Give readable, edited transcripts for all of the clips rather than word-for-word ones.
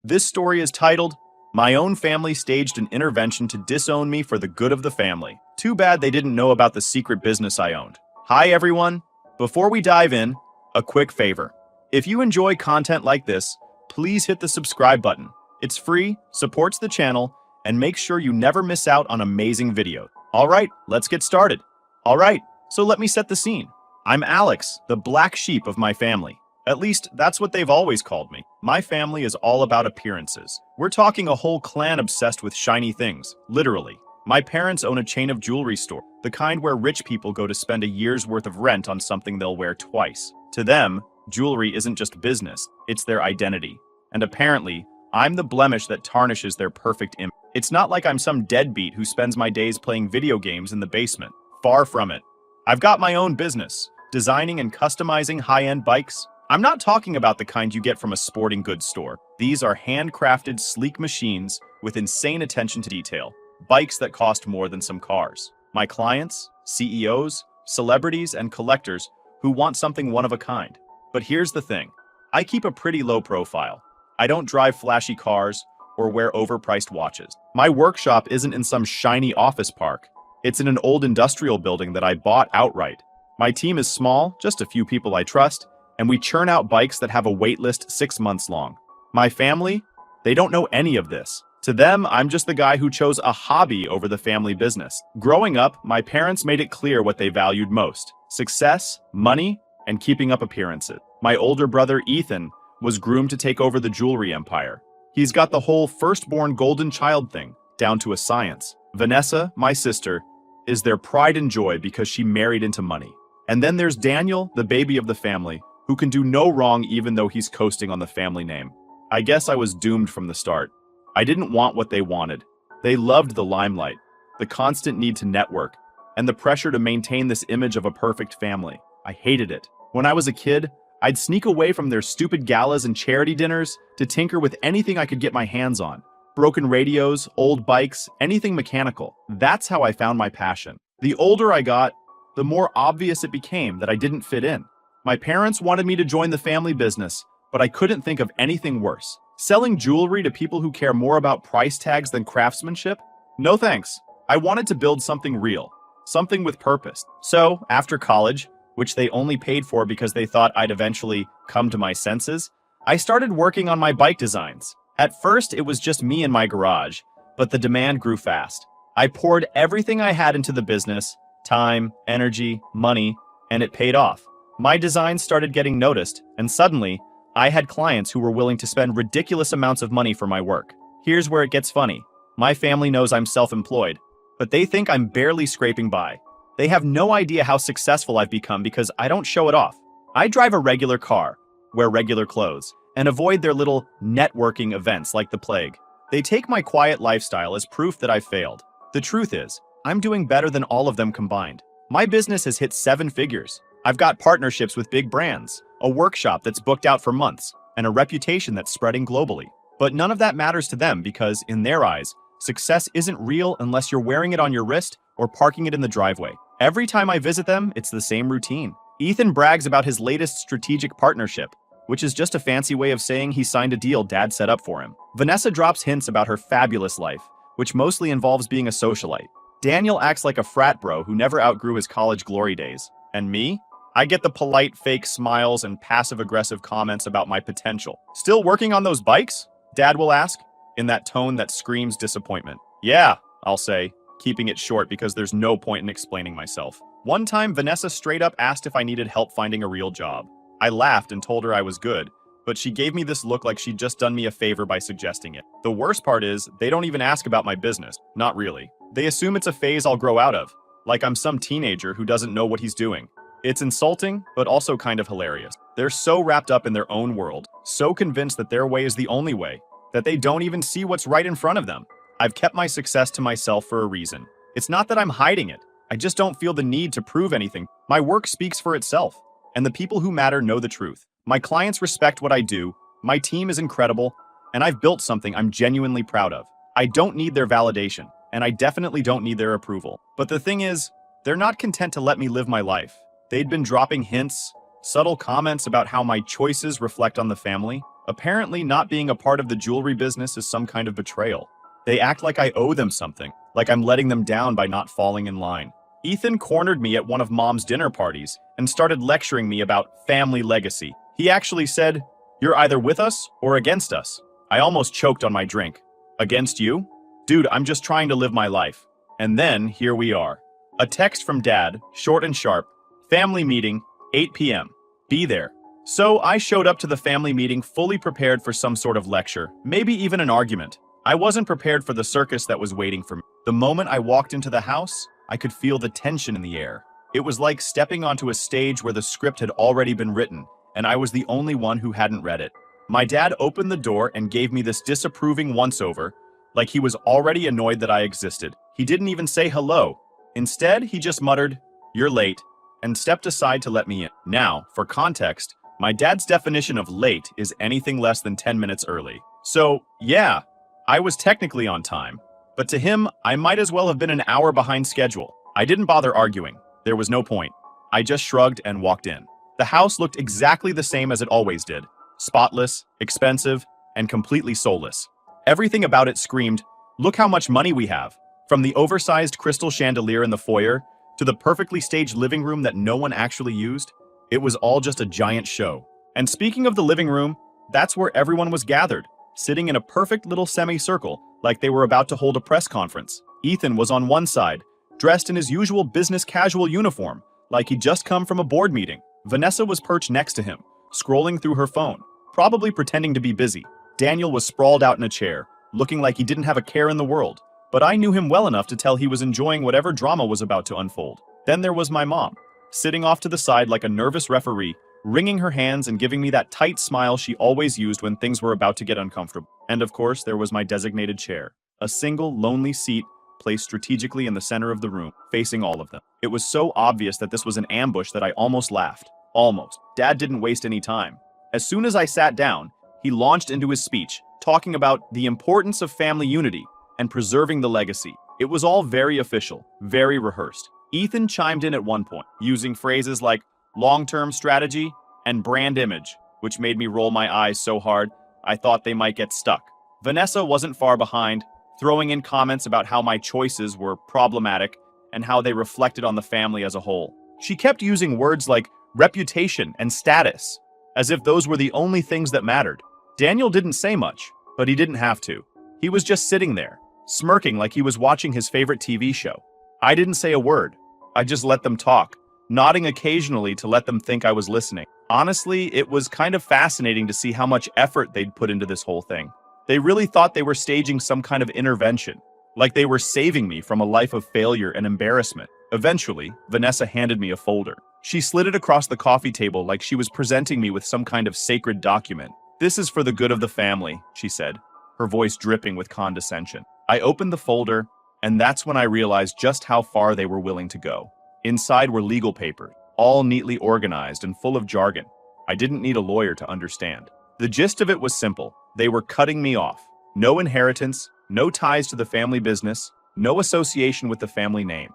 This story is titled, My Own Family Staged an Intervention to Disown Me for the Good of the Family. Too bad they didn't know about the secret business I owned. Hi everyone. Before we dive in, a quick favor. If you enjoy content like this, please hit the subscribe button. It's free, supports the channel, and makes sure you never miss out on amazing videos. Alright, let's get started. Alright, so let me set the scene. I'm Alex, the black sheep of my family. At least, that's what they've always called me. My family is all about appearances. We're talking a whole clan obsessed with shiny things, literally. My parents own a chain of jewelry store, the kind where rich people go to spend a year's worth of rent on something they'll wear twice. To them, jewelry isn't just business, it's their identity. And apparently, I'm the blemish that tarnishes their perfect image. It's not like I'm some deadbeat who spends my days playing video games in the basement. Far from it. I've got my own business, designing and customizing high-end bikes. I'm not talking about the kind you get from a sporting goods store. These are handcrafted, sleek machines with insane attention to detail. Bikes that cost more than some cars. My clients, CEOs, celebrities, and collectors who want something one of a kind. But here's the thing. I keep a pretty low profile. I don't drive flashy cars or wear overpriced watches. My workshop isn't in some shiny office park. It's in an old industrial building that I bought outright. My team is small, just a few people I trust, and we churn out bikes that have a wait list 6 months long. My family, they don't know any of this. To them, I'm just the guy who chose a hobby over the family business. Growing up, my parents made it clear what they valued most: success, money, and keeping up appearances. My older brother, Ethan, was groomed to take over the jewelry empire. He's got the whole firstborn golden child thing down to a science. Vanessa, my sister, is their pride and joy because she married into money. And then there's Daniel, the baby of the family, who can do no wrong even though he's coasting on the family name. I guess I was doomed from the start. I didn't want what they wanted. They loved the limelight, the constant need to network, and the pressure to maintain this image of a perfect family. I hated it. When I was a kid, I'd sneak away from their stupid galas and charity dinners to tinker with anything I could get my hands on. Broken radios, old bikes, anything mechanical. That's how I found my passion. The older I got, the more obvious it became that I didn't fit in. My parents wanted me to join the family business, but I couldn't think of anything worse. Selling jewelry to people who care more about price tags than craftsmanship? No thanks. I wanted to build something real, something with purpose. So, after college, which they only paid for because they thought I'd eventually come to my senses, I started working on my bike designs. At first, it was just me in my garage, but the demand grew fast. I poured everything I had into the business, time, energy, money, and it paid off. My designs started getting noticed, and suddenly, I had clients who were willing to spend ridiculous amounts of money for my work. Here's where it gets funny. My family knows I'm self-employed, but they think I'm barely scraping by. They have no idea how successful I've become because I don't show it off. I drive a regular car, wear regular clothes, and avoid their little networking events like the plague. They take my quiet lifestyle as proof that I've failed. The truth is, I'm doing better than all of them combined. My business has hit 7 figures. I've got partnerships with big brands, a workshop that's booked out for months, and a reputation that's spreading globally. But none of that matters to them because, in their eyes, success isn't real unless you're wearing it on your wrist or parking it in the driveway. Every time I visit them, it's the same routine. Ethan brags about his latest strategic partnership, which is just a fancy way of saying he signed a deal Dad set up for him. Vanessa drops hints about her fabulous life, which mostly involves being a socialite. Daniel acts like a frat bro who never outgrew his college glory days. And me? I get the polite fake smiles and passive-aggressive comments about my potential. Still working on those bikes? Dad will ask, in that tone that screams disappointment. Yeah, I'll say, keeping it short because there's no point in explaining myself. One time, Vanessa straight up asked if I needed help finding a real job. I laughed and told her I was good, but she gave me this look like she'd just done me a favor by suggesting it. The worst part is, they don't even ask about my business. Not really. They assume it's a phase I'll grow out of, like I'm some teenager who doesn't know what he's doing. It's insulting, but also kind of hilarious. They're so wrapped up in their own world, so convinced that their way is the only way, that they don't even see what's right in front of them. I've kept my success to myself for a reason. It's not that I'm hiding it. I just don't feel the need to prove anything. My work speaks for itself, and the people who matter know the truth. My clients respect what I do, my team is incredible, and I've built something I'm genuinely proud of. I don't need their validation, and I definitely don't need their approval. But the thing is, they're not content to let me live my life. They'd been dropping hints, subtle comments about how my choices reflect on the family. Apparently, not being a part of the jewelry business is some kind of betrayal. They act like I owe them something, like I'm letting them down by not falling in line. Ethan cornered me at one of Mom's dinner parties and started lecturing me about family legacy. He actually said, "You're either with us or against us." I almost choked on my drink. Against you? Dude, I'm just trying to live my life. And then, here we are. A text from Dad, short and sharp. Family meeting, 8 p.m. Be there. So I showed up to the family meeting fully prepared for some sort of lecture, maybe even an argument. I wasn't prepared for the circus that was waiting for me. The moment I walked into the house, I could feel the tension in the air. It was like stepping onto a stage where the script had already been written, and I was the only one who hadn't read it. My dad opened the door and gave me this disapproving once-over, like he was already annoyed that I existed. He didn't even say hello. Instead, he just muttered, "You're late," and stepped aside to let me in. Now, for context, my dad's definition of late is anything less than 10 minutes early. So, yeah, I was technically on time. But to him, I might as well have been an hour behind schedule. I didn't bother arguing. There was no point. I just shrugged and walked in. The house looked exactly the same as it always did. Spotless, expensive, and completely soulless. Everything about it screamed, "Look how much money we have." From the oversized crystal chandelier in the foyer to the perfectly staged living room that no one actually used, it was all just a giant show. And speaking of the living room, that's where everyone was gathered, sitting in a perfect little semicircle, like they were about to hold a press conference. Ethan was on one side, dressed in his usual business casual uniform, like he'd just come from a board meeting. Vanessa was perched next to him, scrolling through her phone, probably pretending to be busy. Daniel was sprawled out in a chair, looking like he didn't have a care in the world, but I knew him well enough to tell he was enjoying whatever drama was about to unfold. Then there was my mom, sitting off to the side like a nervous referee, wringing her hands and giving me that tight smile she always used when things were about to get uncomfortable. And of course, there was my designated chair, a single, lonely seat placed strategically in the center of the room, facing all of them. It was so obvious that this was an ambush that I almost laughed. Almost. Dad didn't waste any time. As soon as I sat down, he launched into his speech, talking about the importance of family unity and preserving the legacy. It was all very official, very rehearsed. Ethan chimed in at one point, using phrases like long-term strategy and brand image, which made me roll my eyes so hard I thought they might get stuck. Vanessa wasn't far behind, throwing in comments about how my choices were problematic and how they reflected on the family as a whole. She kept using words like reputation and status, as if those were the only things that mattered. Daniel didn't say much, but he didn't have to. He was just sitting there, smirking like he was watching his favorite TV show. I didn't say a word. I just let them talk, nodding occasionally to let them think I was listening. Honestly, it was kind of fascinating to see how much effort they'd put into this whole thing. They really thought they were staging some kind of intervention, like they were saving me from a life of failure and embarrassment. Eventually, Vanessa handed me a folder. She slid it across the coffee table like she was presenting me with some kind of sacred document. "This is for the good of the family," she said, her voice dripping with condescension. I opened the folder, and that's when I realized just how far they were willing to go. Inside were legal papers, all neatly organized and full of jargon. I didn't need a lawyer to understand. The gist of it was simple. They were cutting me off. No inheritance, no ties to the family business, no association with the family name.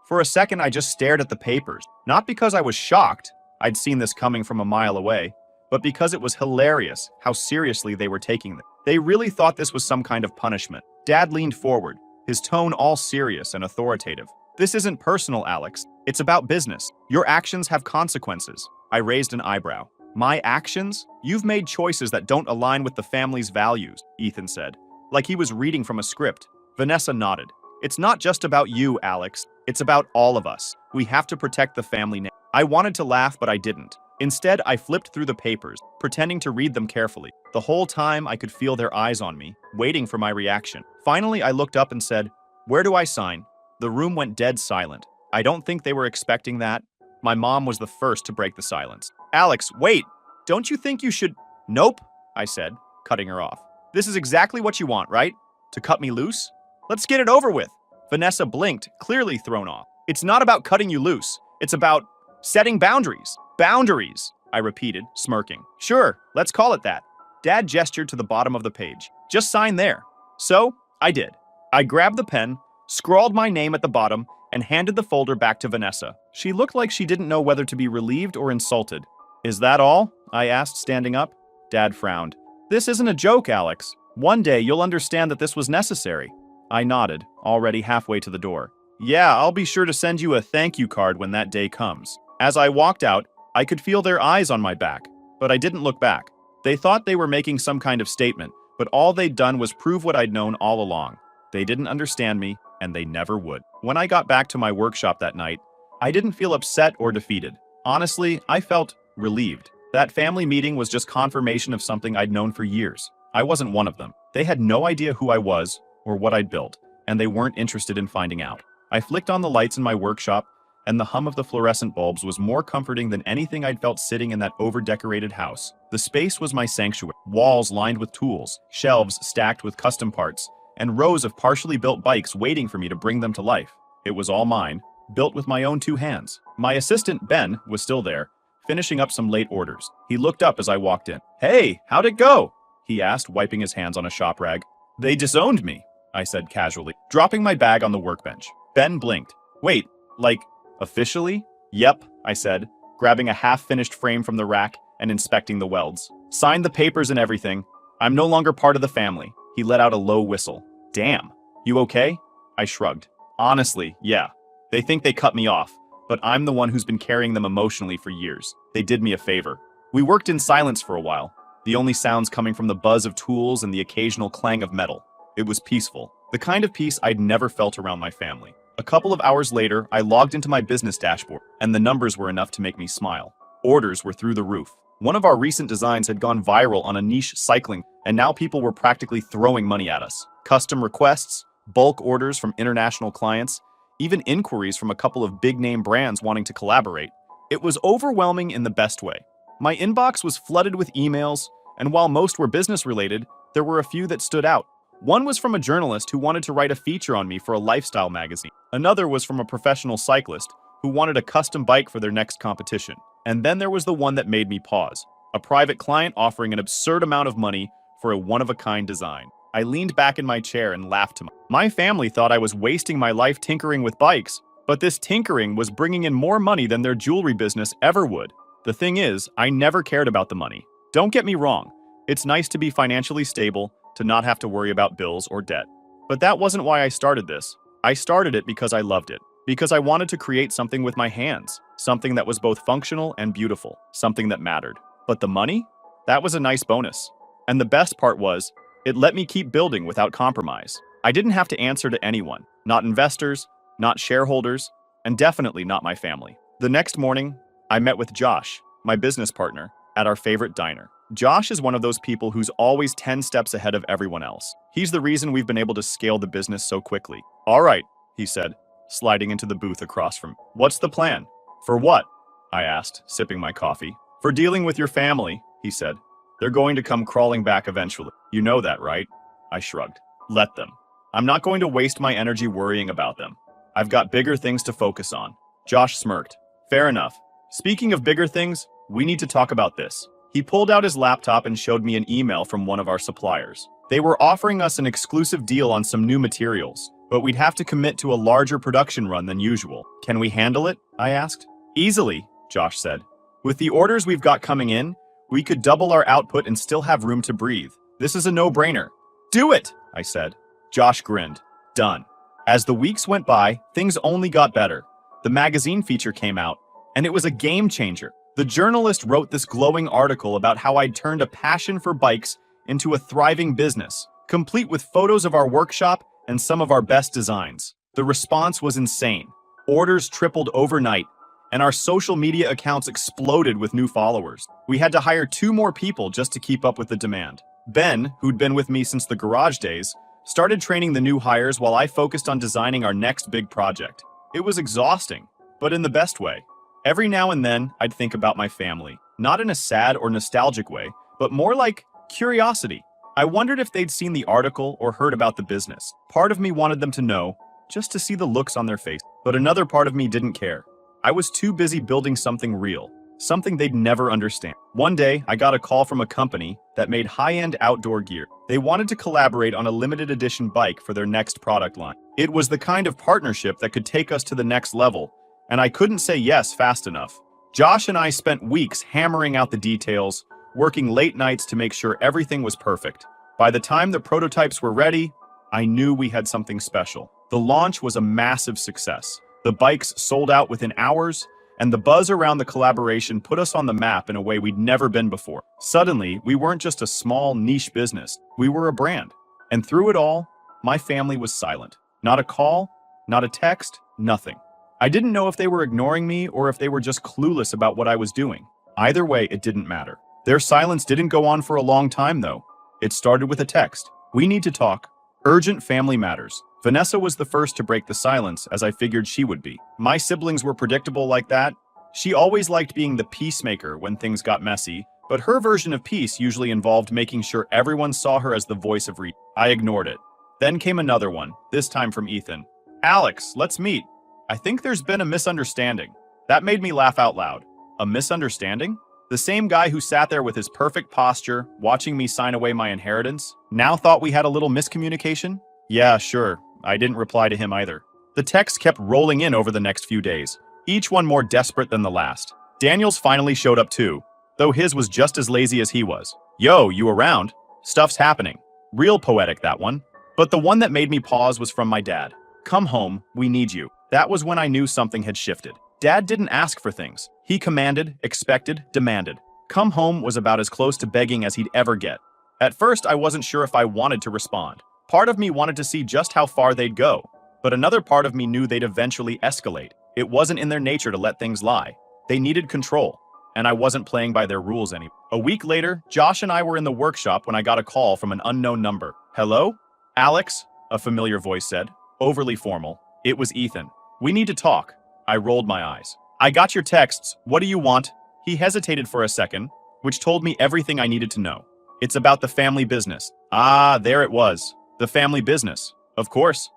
For a second, I just stared at the papers, not because I was shocked, I'd seen this coming from a mile away, but because it was hilarious how seriously they were taking it. They really thought this was some kind of punishment. Dad leaned forward, his tone all serious and authoritative. "This isn't personal, Alex. It's about business. Your actions have consequences." I raised an eyebrow. "My actions? You've made choices that don't align with the family's values," Ethan said, like he was reading from a script. Vanessa nodded. "It's not just about you, Alex. It's about all of us. We have to protect the family name." I wanted to laugh, but I didn't. Instead, I flipped through the papers, pretending to read them carefully. The whole time, I could feel their eyes on me, waiting for my reaction. Finally, I looked up and said, "Where do I sign?" The room went dead silent. I don't think they were expecting that. My mom was the first to break the silence. "Alex, wait! Don't you think you should—" "Nope," I said, cutting her off. "This is exactly what you want, right? To cut me loose? Let's get it over with." Vanessa blinked, clearly thrown off. "It's not about cutting you loose. It's about setting boundaries." "Boundaries," I repeated, smirking. "Sure, let's call it that." Dad gestured to the bottom of the page. "Just sign there." So, I did. I grabbed the pen, scrawled my name at the bottom, and handed the folder back to Vanessa. She looked like she didn't know whether to be relieved or insulted. "Is that all?" I asked, standing up. Dad frowned. This isn't a joke, Alex. One day you'll understand that this was necessary. I nodded, already halfway to the door. Yeah, I'll be sure to send you a thank you card when that day comes. As I walked out, I could feel their eyes on my back, but I didn't look back. They thought they were making some kind of statement, but all they'd done was prove what I'd known all along. They didn't understand me, and they never would. When I got back to my workshop that night, I didn't feel upset or defeated. Honestly, I felt relieved. That family meeting was just confirmation of something I'd known for years. I wasn't one of them. They had no idea who I was or what I'd built, and they weren't interested in finding out. I flicked on the lights in my workshop, and the hum of the fluorescent bulbs was more comforting than anything I'd felt sitting in that over-decorated house. The space was my sanctuary. Walls lined with tools, shelves stacked with custom parts, and rows of partially built bikes waiting for me to bring them to life. It was all mine, built with my own 2 hands. My assistant, Ben, was still there, finishing up some late orders. He looked up as I walked in. "Hey, how'd it go?" he asked, wiping his hands on a shop rag. "They disowned me," I said casually, dropping my bag on the workbench. Ben blinked. "Wait, like, officially?" "Yep," I said, grabbing a half-finished frame from the rack and inspecting the welds. "Signed the papers and everything. I'm no longer part of the family." He let out a low whistle. "Damn. You okay?" I shrugged. "Honestly, yeah. They think they cut me off, but I'm the one who's been carrying them emotionally for years. They did me a favor." We worked in silence for a while, the only sounds coming from the buzz of tools and the occasional clang of metal. It was peaceful, the kind of peace I'd never felt around my family. A couple of hours later, I logged into my business dashboard, and the numbers were enough to make me smile. Orders were through the roof. One of our recent designs had gone viral on a niche cycling, and now people were practically throwing money at us. Custom requests, bulk orders from international clients, even inquiries from a couple of big-name brands wanting to collaborate. It was overwhelming in the best way. My inbox was flooded with emails, and while most were business-related, there were a few that stood out. One was from a journalist who wanted to write a feature on me for a lifestyle magazine. Another was from a professional cyclist who wanted a custom bike for their next competition. And then there was the one that made me pause. A private client offering an absurd amount of money for a one-of-a-kind design. I leaned back in my chair and laughed to myself. My family thought I was wasting my life tinkering with bikes, but this tinkering was bringing in more money than their jewelry business ever would. The thing is, I never cared about the money. Don't get me wrong. It's nice to be financially stable, to not have to worry about bills or debt. But that wasn't why I started this. I started it because I loved it. Because I wanted to create something with my hands. Something that was both functional and beautiful. Something that mattered. But the money? That was a nice bonus. And the best part was, it let me keep building without compromise. I didn't have to answer to anyone. Not investors, not shareholders, and definitely not my family. The next morning, I met with Josh, my business partner, at our favorite diner. Josh is one of those people who's always 10 steps ahead of everyone else. He's the reason we've been able to scale the business so quickly. "All right," he said, sliding into the booth across from me. "What's the plan?" "For what?" I asked, sipping my coffee. "For dealing with your family," he said. "They're going to come crawling back eventually. You know that, right?" I shrugged. "Let them. I'm not going to waste my energy worrying about them. I've got bigger things to focus on." Josh smirked. "Fair enough. Speaking of bigger things, we need to talk about this." He pulled out his laptop and showed me an email from one of our suppliers. They were offering us an exclusive deal on some new materials, but we'd have to commit to a larger production run than usual. "Can we handle it?" I asked. "Easily," Josh said. "With the orders we've got coming in, we could double our output and still have room to breathe. This is a no-brainer." "Do it," I said. Josh grinned. "Done." As the weeks went by, things only got better. The magazine feature came out, and it was a game changer. The journalist wrote this glowing article about how I'd turned a passion for bikes into a thriving business, complete with photos of our workshop and some of our best designs. The response was insane. Orders tripled overnight, and our social media accounts exploded with new followers. We had to hire 2 more people just to keep up with the demand. Ben, who'd been with me since the garage days, started training the new hires while I focused on designing our next big project. It was exhausting, but in the best way. Every now and then, I'd think about my family, not in a sad or nostalgic way, but more like curiosity. I wondered if they'd seen the article or heard about the business. Part of me wanted them to know, just to see the looks on their face, but another part of me didn't care. I was too busy building something real, something they'd never understand. One day, I got a call from a company that made high-end outdoor gear. They wanted to collaborate on a limited edition bike for their next product line. It was the kind of partnership that could take us to the next level, and I couldn't say yes fast enough. Josh and I spent weeks hammering out the details, working late nights to make sure everything was perfect. By the time the prototypes were ready, I knew we had something special. The launch was a massive success. The bikes sold out within hours, and the buzz around the collaboration put us on the map in a way we'd never been before. Suddenly, we weren't just a small niche business, we were a brand. And through it all, my family was silent. Not a call, not a text, nothing. I didn't know if they were ignoring me or if they were just clueless about what I was doing. Either way, it didn't matter. Their silence didn't go on for a long time, though. It started with a text. "We need to talk. Urgent family matters." Vanessa was the first to break the silence, as I figured she would be. My siblings were predictable like that. She always liked being the peacemaker when things got messy, but her version of peace usually involved making sure everyone saw her as the voice of reason. I ignored it. Then came another one, this time from Ethan. "Alex, let's meet. I think there's been a misunderstanding." That made me laugh out loud. A misunderstanding? The same guy who sat there with his perfect posture, watching me sign away my inheritance, now thought we had a little miscommunication? Yeah, sure. I didn't reply to him either. The texts kept rolling in over the next few days, each one more desperate than the last. Daniel's finally showed up too, though his was just as lazy as he was. "Yo, you around? Stuff's happening." Real poetic, that one. But the one that made me pause was from my dad. "Come home, we need you." That was when I knew something had shifted. Dad didn't ask for things. He commanded, expected, demanded. Come home was about as close to begging as he'd ever get. At first, I wasn't sure if I wanted to respond. Part of me wanted to see just how far they'd go, but another part of me knew they'd eventually escalate. It wasn't in their nature to let things lie. They needed control, and I wasn't playing by their rules anymore. A week later, Josh and I were in the workshop when I got a call from an unknown number. "Hello? Alex?" a familiar voice said, overly formal. It was Ethan. "We need to talk." I rolled my eyes. "I got your texts. What do you want?" He hesitated for a second, which told me everything I needed to know. "It's about the family business." Ah, there it was. The family business. Of course.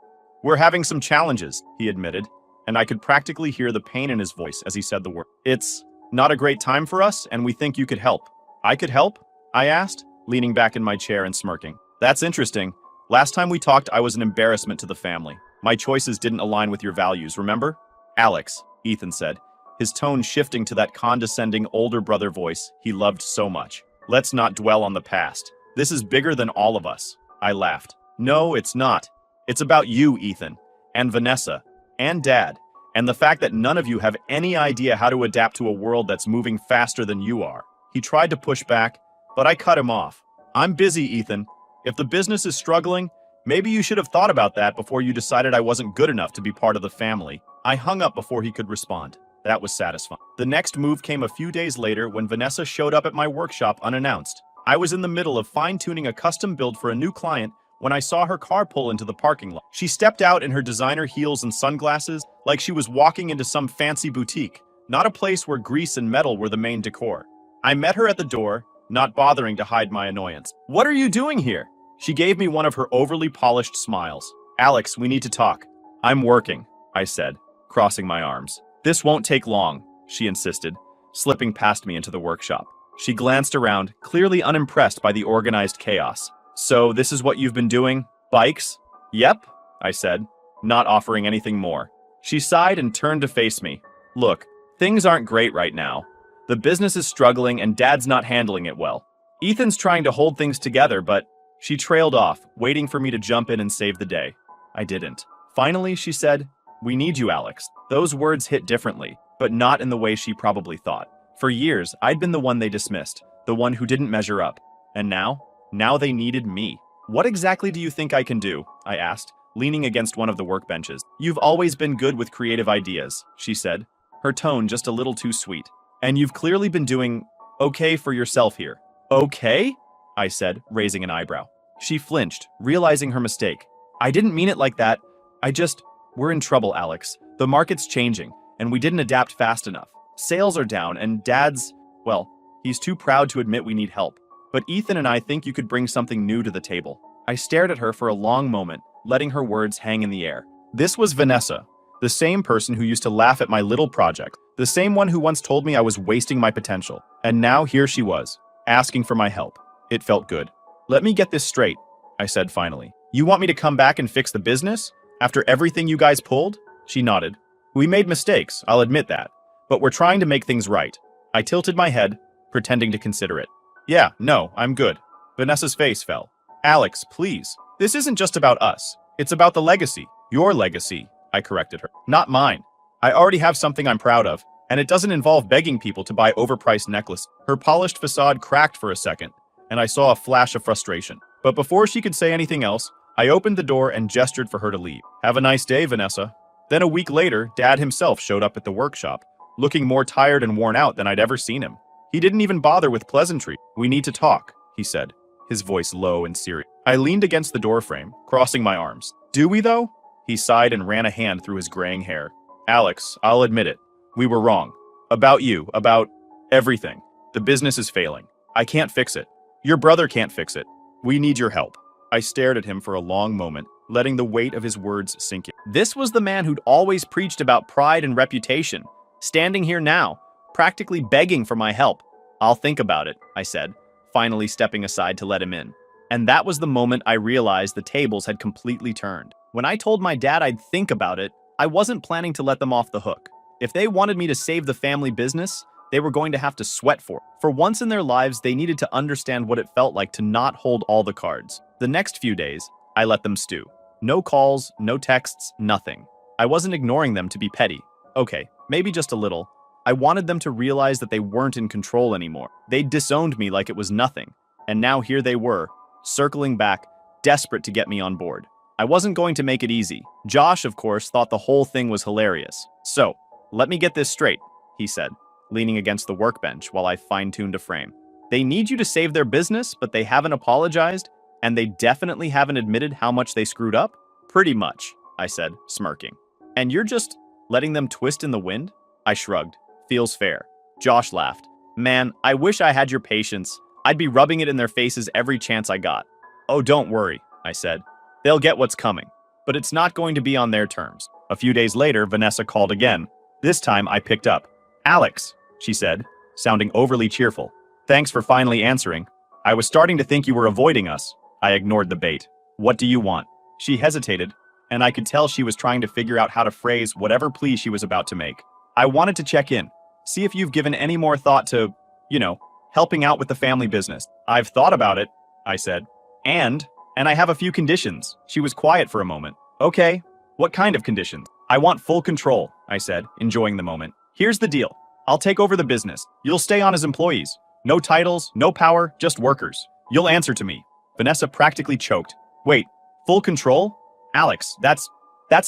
"We're having some challenges," he admitted, and I could practically hear the pain in his voice as he said the word. "It's not a great time for us, and we think you could help." "I could help?" I asked, leaning back in my chair and smirking. "That's interesting. Last time we talked, I was an embarrassment to the family. My choices didn't align with your values, remember?" "Alex," Ethan said, his tone shifting to that condescending older brother voice he loved so much. "Let's not dwell on the past. This is bigger than all of us." I laughed. "No, it's not. It's about you, Ethan, and Vanessa, and Dad, and the fact that none of you have any idea how to adapt to a world that's moving faster than you are." He tried to push back, but I cut him off. "I'm busy, Ethan. If the business is struggling, maybe you should have thought about that before you decided I wasn't good enough to be part of the family." I hung up before he could respond. That was satisfying. The next move came a few days later when Vanessa showed up at my workshop unannounced. I was in the middle of fine-tuning a custom build for a new client when I saw her car pull into the parking lot. She stepped out in her designer heels and sunglasses like she was walking into some fancy boutique, not a place where grease and metal were the main decor. I met her at the door, not bothering to hide my annoyance. "What are you doing here?" She gave me one of her overly polished smiles. "Alex, we need to talk." "I'm working," I said, crossing my arms. "This won't take long," she insisted, slipping past me into the workshop. She glanced around, clearly unimpressed by the organized chaos. "So this is what you've been doing? Bikes?" "Yep," I said, not offering anything more. She sighed and turned to face me. "Look, things aren't great right now. The business is struggling and Dad's not handling it well. Ethan's trying to hold things together, but..." She trailed off, waiting for me to jump in and save the day. I didn't. Finally, she said, "We need you, Alex." Those words hit differently, but not in the way she probably thought. For years, I'd been the one they dismissed, the one who didn't measure up. And now they needed me. "What exactly do you think I can do?" I asked, leaning against one of the workbenches. "You've always been good with creative ideas," she said, her tone just a little too sweet. "And you've clearly been doing okay for yourself here." "Okay?" I said, raising an eyebrow. She flinched, realizing her mistake. "I didn't mean it like that. We're in trouble, Alex. The market's changing, and we didn't adapt fast enough. Sales are down, and Dad's, well, he's too proud to admit we need help. But Ethan and I think you could bring something new to the table." I stared at her for a long moment, letting her words hang in the air. This was Vanessa, the same person who used to laugh at my little project, the same one who once told me I was wasting my potential. And now here she was, asking for my help. It felt good. "Let me get this straight," I said finally. "You want me to come back and fix the business? After everything you guys pulled?" She nodded. "We made mistakes, I'll admit that. But we're trying to make things right." I tilted my head, pretending to consider it. Yeah, no, I'm good. Vanessa's face fell. Alex, please. This isn't just about us. It's about the legacy. Your legacy, I corrected her. Not mine. I already have something I'm proud of, and it doesn't involve begging people to buy overpriced necklaces. Her polished facade cracked for a second, and I saw a flash of frustration. But before she could say anything else, I opened the door and gestured for her to leave. Have a nice day, Vanessa. Then a week later, Dad himself showed up at the workshop, looking more tired and worn out than I'd ever seen him. He didn't even bother with pleasantry. We need to talk, he said, his voice low and serious. I leaned against the doorframe, crossing my arms. Do we, though? He sighed and ran a hand through his graying hair. Alex, I'll admit it. We were wrong. About you, about everything. The business is failing. I can't fix it. Your brother can't fix it. We need your help. I stared at him for a long moment, letting the weight of his words sink in. This was the man who'd always preached about pride and reputation, standing here now, practically begging for my help. I'll think about it, I said, finally stepping aside to let him in. And that was the moment I realized the tables had completely turned. When I told my dad I'd think about it, I wasn't planning to let them off the hook. If they wanted me to save the family business, they were going to have to sweat for it. For once in their lives, they needed to understand what it felt like to not hold all the cards. The next few days, I let them stew. No calls, no texts, nothing. I wasn't ignoring them to be petty. Okay, maybe just a little. I wanted them to realize that they weren't in control anymore. They'd disowned me like it was nothing. And now here they were, circling back, desperate to get me on board. I wasn't going to make it easy. Josh, of course, thought the whole thing was hilarious. So, let me get this straight, he said, leaning against the workbench while I fine-tuned a frame. They need you to save their business, but they haven't apologized, and they definitely haven't admitted how much they screwed up? Pretty much, I said, smirking. And you're just letting them twist in the wind? I shrugged. Feels fair. Josh laughed. Man, I wish I had your patience. I'd be rubbing it in their faces every chance I got. Oh, don't worry, I said. They'll get what's coming. But it's not going to be on their terms. A few days later, Vanessa called again. This time, I picked up. Alex, she said, sounding overly cheerful. Thanks for finally answering. I was starting to think you were avoiding us. I ignored the bait. What do you want? She hesitated, and I could tell she was trying to figure out how to phrase whatever plea she was about to make. I wanted to check in, see if you've given any more thought to, helping out with the family business. I've thought about it, I said. And I have a few conditions. She was quiet for a moment. Okay, what kind of conditions? I want full control, I said, enjoying the moment. Here's the deal. I'll take over the business. You'll stay on as employees. No titles, no power, just workers. You'll answer to me. Vanessa practically choked. Wait, full control? Alex, that's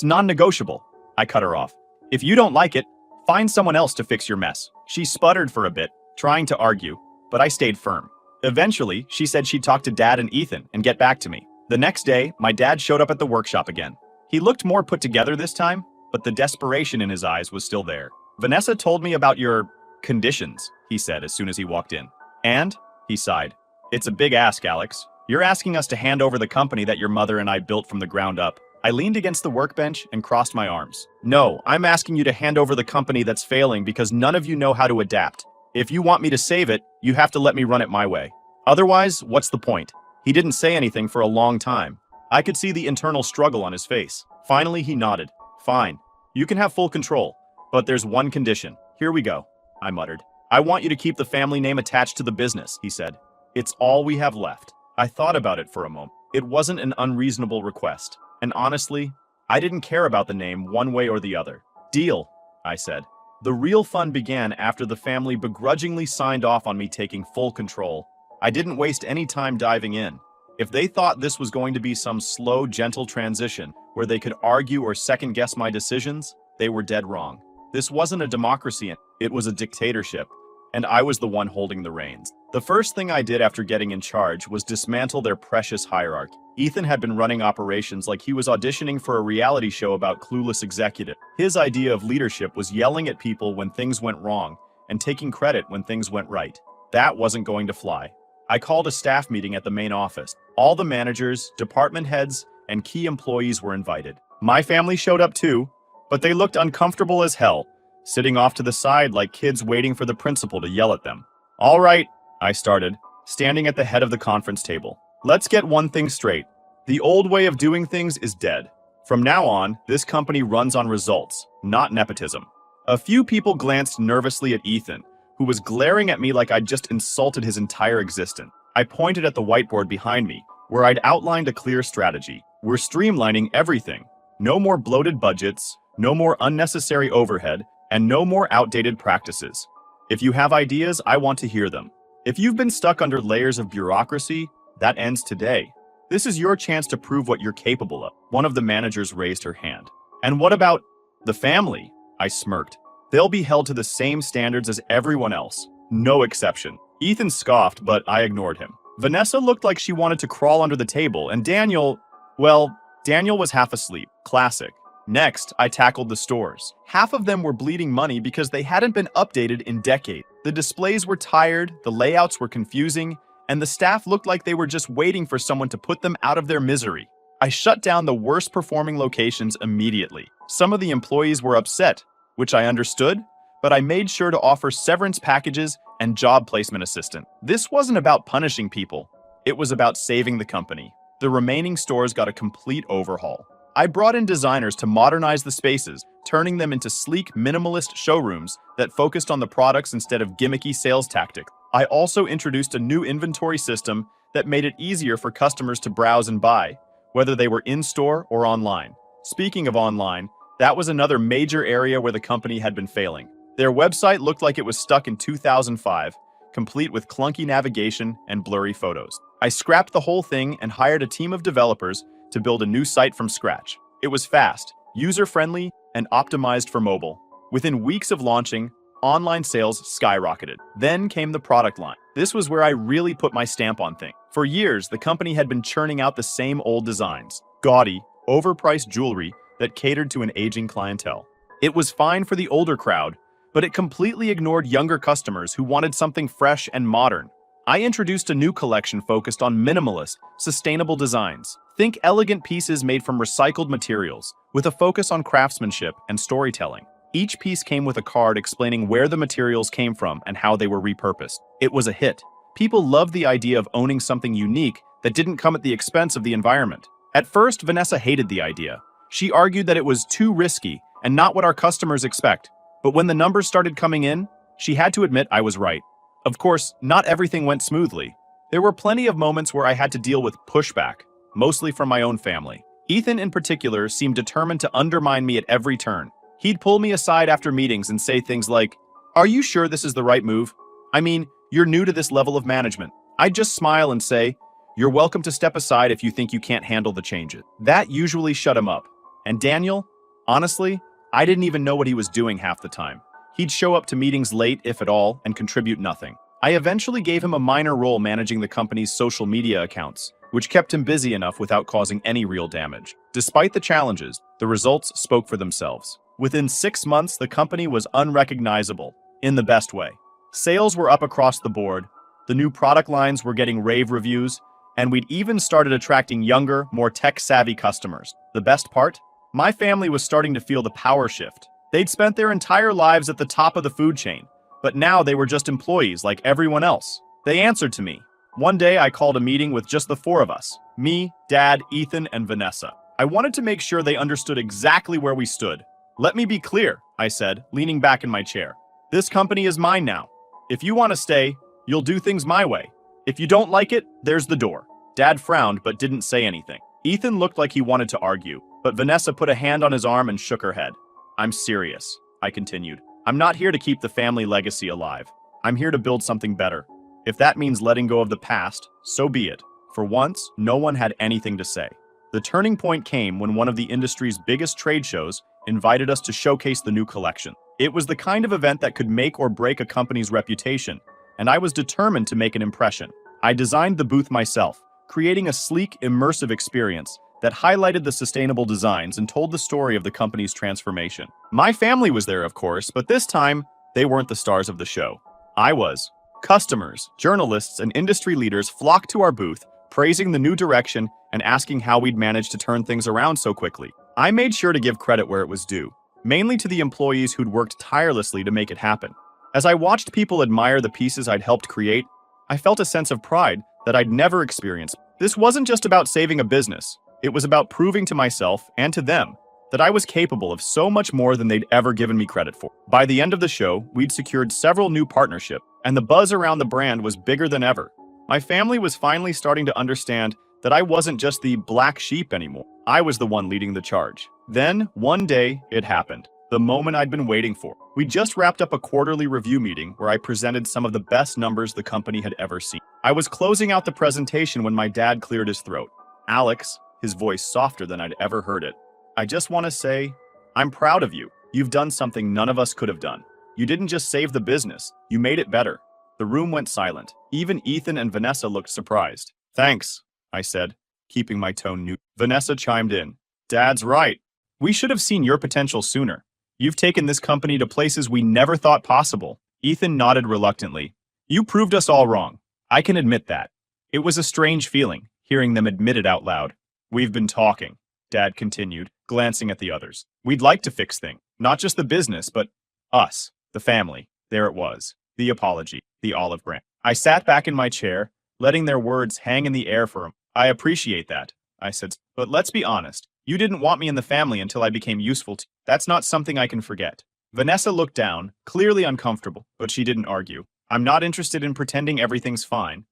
non-negotiable. I cut her off. If you don't like it, find someone else to fix your mess. She sputtered for a bit, trying to argue, but I stayed firm. Eventually, she said she'd talk to Dad and Ethan and get back to me. The next day, my dad showed up at the workshop again. He looked more put together this time, but the desperation in his eyes was still there. Vanessa told me about your conditions, he said as soon as he walked in. And? He sighed. It's a big ask, Alex. You're asking us to hand over the company that your mother and I built from the ground up. I leaned against the workbench and crossed my arms. No, I'm asking you to hand over the company that's failing because none of you know how to adapt. If you want me to save it, you have to let me run it my way. Otherwise, what's the point? He didn't say anything for a long time. I could see the internal struggle on his face. Finally, he nodded. Fine. You can have full control. But there's one condition. Here we go, I muttered. I want you to keep the family name attached to the business, he said. It's all we have left. I thought about it for a moment. It wasn't an unreasonable request. And honestly, I didn't care about the name one way or the other. Deal, I said. The real fun began after the family begrudgingly signed off on me taking full control. I didn't waste any time diving in. If they thought this was going to be some slow, gentle transition where they could argue or second-guess my decisions, they were dead wrong. This wasn't a democracy, it was a dictatorship, and I was the one holding the reins. The first thing I did after getting in charge was dismantle their precious hierarchy. Ethan had been running operations like he was auditioning for a reality show about clueless executives. His idea of leadership was yelling at people when things went wrong and taking credit when things went right. That wasn't going to fly. I called a staff meeting at the main office. All the managers, department heads, and key employees were invited. My family showed up too, but they looked uncomfortable as hell, sitting off to the side like kids waiting for the principal to yell at them. All right, I started, standing at the head of the conference table. Let's get one thing straight. The old way of doing things is dead. From now on, this company runs on results, not nepotism. A few people glanced nervously at Ethan, who was glaring at me like I'd just insulted his entire existence. I pointed at the whiteboard behind me, where I'd outlined a clear strategy. We're streamlining everything. No more bloated budgets, no more unnecessary overhead, and no more outdated practices. If you have ideas, I want to hear them. If you've been stuck under layers of bureaucracy, that ends today. This is your chance to prove what you're capable of. One of the managers raised her hand. And what about the family? I smirked. They'll be held to the same standards as everyone else. No exception. Ethan scoffed, but I ignored him. Vanessa looked like she wanted to crawl under the table, and Daniel was half asleep. Classic. Next, I tackled the stores. Half of them were bleeding money because they hadn't been updated in decades. The displays were tired, the layouts were confusing, and the staff looked like they were just waiting for someone to put them out of their misery. I shut down the worst performing locations immediately. Some of the employees were upset, which I understood, but I made sure to offer severance packages and job placement assistance. This wasn't about punishing people. It was about saving the company. The remaining stores got a complete overhaul. I brought in designers to modernize the spaces, turning them into sleek, minimalist showrooms that focused on the products instead of gimmicky sales tactics. I also introduced a new inventory system that made it easier for customers to browse and buy, whether they were in-store or online. Speaking of online, that was another major area where the company had been failing. Their website looked like it was stuck in 2005, complete with clunky navigation and blurry photos. I scrapped the whole thing and hired a team of developers to build a new site from scratch. It was fast, user-friendly, and optimized for mobile. Within weeks of launching, online sales skyrocketed. Then came the product line. This was where I really put my stamp on things. For years, the company had been churning out the same old designs, gaudy, overpriced jewelry that catered to an aging clientele. It was fine for the older crowd, but it completely ignored younger customers who wanted something fresh and modern. I introduced a new collection focused on minimalist, sustainable designs. Think elegant pieces made from recycled materials, with a focus on craftsmanship and storytelling. Each piece came with a card explaining where the materials came from and how they were repurposed. It was a hit. People loved the idea of owning something unique that didn't come at the expense of the environment. At first, Vanessa hated the idea. She argued that it was too risky and not what our customers expect. But when the numbers started coming in, she had to admit I was right. Of course, not everything went smoothly. There were plenty of moments where I had to deal with pushback, mostly from my own family. Ethan in particular seemed determined to undermine me at every turn. He'd pull me aside after meetings and say things like, "Are you sure this is the right move? I mean, you're new to this level of management." I'd just smile and say, "You're welcome to step aside if you think you can't handle the changes." That usually shut him up. And Daniel, honestly, I didn't even know what he was doing half the time. He'd show up to meetings late, if at all, and contribute nothing. I eventually gave him a minor role managing the company's social media accounts, which kept him busy enough without causing any real damage. Despite the challenges, the results spoke for themselves. Within 6 months, the company was unrecognizable, in the best way. Sales were up across the board, the new product lines were getting rave reviews, and we'd even started attracting younger, more tech-savvy customers. The best part? My family was starting to feel the power shift. They'd spent their entire lives at the top of the food chain, but now they were just employees like everyone else. They answered to me. One day I called a meeting with just the 4 of us, me, Dad, Ethan, and Vanessa. I wanted to make sure they understood exactly where we stood. "Let me be clear," I said, leaning back in my chair. "This company is mine now. If you want to stay, you'll do things my way. If you don't like it, there's the door." Dad frowned but didn't say anything. Ethan looked like he wanted to argue, but Vanessa put a hand on his arm and shook her head. "I'm serious," I continued. "I'm not here to keep the family legacy alive. I'm here to build something better. If that means letting go of the past, so be it." For once, no one had anything to say. The turning point came when one of the industry's biggest trade shows invited us to showcase the new collection. It was the kind of event that could make or break a company's reputation, and I was determined to make an impression. I designed the booth myself, creating a sleek, immersive experience that highlighted the sustainable designs and told the story of the company's transformation. My family was there, of course, but this time, they weren't the stars of the show. I was. Customers, journalists, and industry leaders flocked to our booth, praising the new direction and asking how we'd managed to turn things around so quickly. I made sure to give credit where it was due, mainly to the employees who'd worked tirelessly to make it happen. As I watched people admire the pieces I'd helped create, I felt a sense of pride that I'd never experienced. This wasn't just about saving a business. It was about proving to myself and to them that I was capable of so much more than they'd ever given me credit for. By the end of the show, we'd secured several new partnerships, and the buzz around the brand was bigger than ever. My family was finally starting to understand that I wasn't just the black sheep anymore. I was the one leading the charge. Then, one day, it happened. The moment I'd been waiting for. We just wrapped up a quarterly review meeting where I presented some of the best numbers the company had ever seen. I was closing out the presentation when my dad cleared his throat. Alex, his voice softer than I'd ever heard it. I just want to say, I'm proud of you. You've done something none of us could have done. You didn't just save the business, you made it better. The room went silent. Even Ethan and Vanessa looked surprised. Thanks, I said, keeping my tone neutral. Vanessa chimed in. Dad's right. We should have seen your potential sooner. You've taken this company to places we never thought possible. Ethan nodded reluctantly. You proved us all wrong. I can admit that. It was a strange feeling, hearing them admit it out loud. We've been talking, Dad continued, glancing at the others. We'd like to fix things. Not just the business, but us, the family. There it was. The apology, the olive branch. I sat back in my chair, letting their words hang in the air for a moment. I appreciate that, I said, but let's be honest. You didn't want me in the family until I became useful to you. That's not something I can forget. Vanessa looked down, clearly uncomfortable, but she didn't argue. I'm not interested in pretending everything's fine.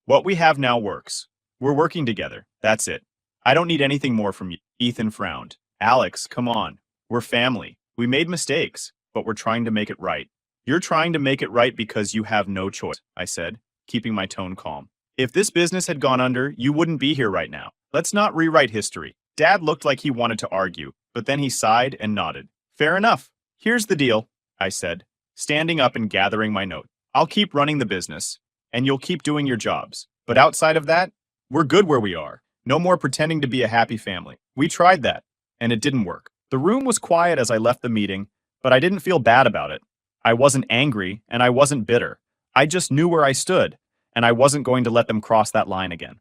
What we have now works. We're working together. That's it. I don't need anything more from you. Ethan frowned. Alex, come on. We're family. We made mistakes, but we're trying to make it right. You're trying to make it right because you have no choice, I said, keeping my tone calm. If this business had gone under, you wouldn't be here right now. Let's not rewrite history. Dad looked like he wanted to argue, but then he sighed and nodded. Fair enough. Here's the deal, I said, standing up and gathering my note. I'll keep running the business, and you'll keep doing your jobs. But outside of that, we're good where we are. No more pretending to be a happy family. We tried that, and it didn't work. The room was quiet as I left the meeting, but I didn't feel bad about it. I wasn't angry, and I wasn't bitter. I just knew where I stood, and I wasn't going to let them cross that line again.